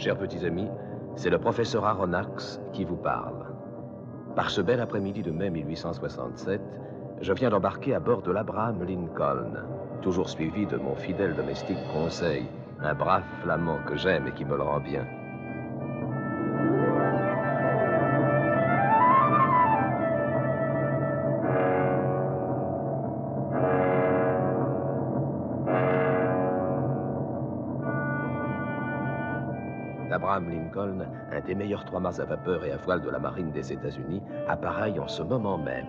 chers petits amis, c'est le professeur Aronnax qui vous parle. Par ce bel après-midi de mai 1867, je viens d'embarquer à bord de l'Abraham Lincoln, toujours suivi de mon fidèle domestique Conseil, un brave flamand que j'aime et qui me le rend bien. L'Abraham Lincoln, un des meilleurs trois-mâts à vapeur et à voile de la marine des États-Unis, appareille en ce moment même.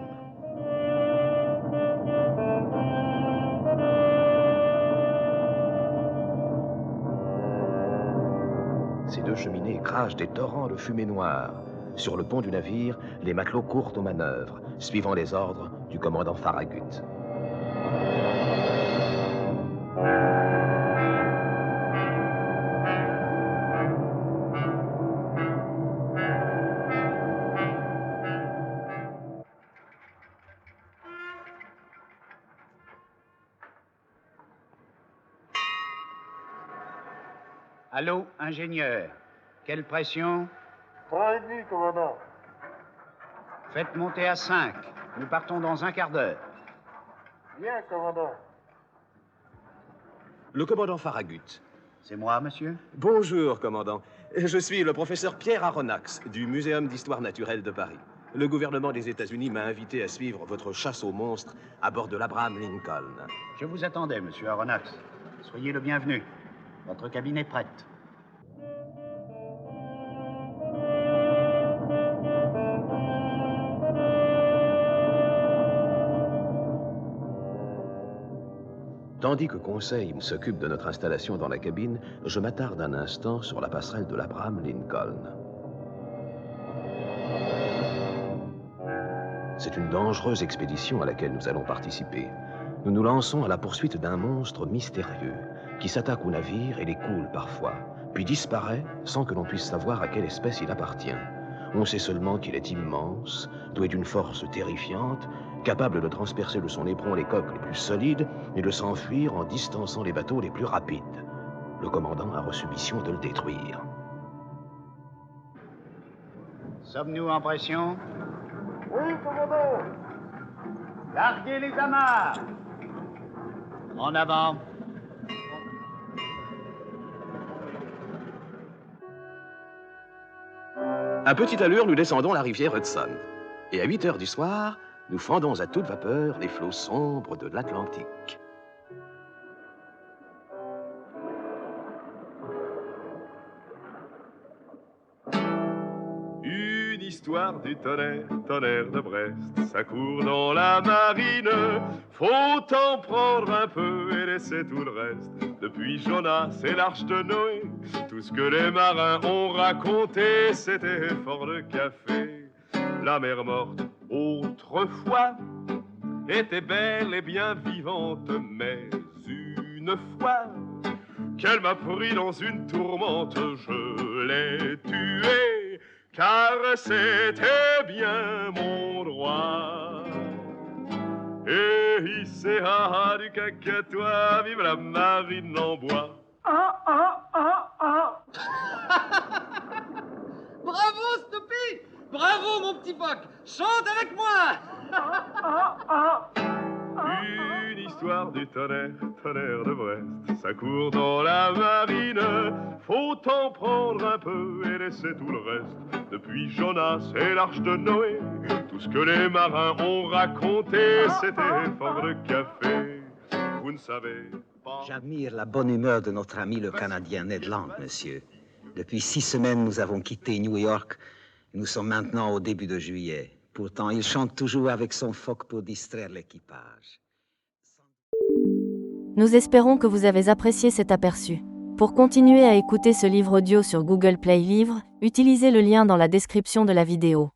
Ces deux cheminées crachent des torrents de fumée noire. Sur le pont du navire, les matelots courent aux manœuvres, suivant les ordres du commandant Farragut. Allô, ingénieur. Quelle pression? 3,5, commandant. Faites monter à 5. Nous partons dans un quart d'heure. Bien, commandant. Le commandant Farragut. C'est moi, monsieur? Bonjour, commandant. Je suis le professeur Pierre Aronnax, du Muséum d'Histoire Naturelle de Paris. Le gouvernement des États-Unis m'a invité à suivre votre chasse aux monstres à bord de l'Abraham Lincoln. Je vous attendais, monsieur Aronnax. Soyez le bienvenu. Votre cabine est prête. Tandis que Conseil s'occupe de notre installation dans la cabine, je m'attarde un instant sur la passerelle de l'Abraham Lincoln. C'est une dangereuse expédition à laquelle nous allons participer. Nous nous lançons à la poursuite d'un monstre mystérieux qui s'attaque aux navires et les coule parfois, puis disparaît sans que l'on puisse savoir à quelle espèce il appartient. On sait seulement qu'il est immense, doué d'une force terrifiante, capable de transpercer de son éperon les coques les plus solides et de s'enfuir en distançant les bateaux les plus rapides. Le commandant a reçu mission de le détruire. Sommes-nous en pression? Oui, commandant. Larguez les amarres! En avant! À petite allure, nous descendons la rivière Hudson. Et à 8 heures du soir, nous fendons à toute vapeur les flots sombres de l'Atlantique. Une histoire du tonnerre, tonnerre de Brest, ça court dans la marine. Faut en prendre un peu et laisser tout le reste. Depuis Jonas et l'arche de Noé, tout ce que les marins ont raconté, c'était fort de café. La mer morte, autrefois, était belle et bien vivante, mais une fois qu'elle m'a pris dans une tourmente, je l'ai tuée, car c'était bien mon droit. Et hissé du cacatois, vive la marine en bois. Bravo, Snoopy! Bravo, mon petit Boc! Chante avec moi! Une histoire du tonnerre, tonnerre de Brest, ça court dans la marine. Faut en prendre un peu et laisser tout le reste. Depuis Jonas et l'arche de Noé, tout ce que les marins ont raconté, c'était fort de café. Vous ne savez pas... J'admire la bonne humeur de notre ami le Canadien Ned Land, monsieur. Depuis 6 semaines, nous avons quitté New York. Nous sommes maintenant au début de juillet. Pourtant, il chante toujours avec son phoque pour distraire l'équipage. Nous espérons que vous avez apprécié cet aperçu. Pour continuer à écouter ce livre audio sur Google Play Livres, utilisez le lien dans la description de la vidéo.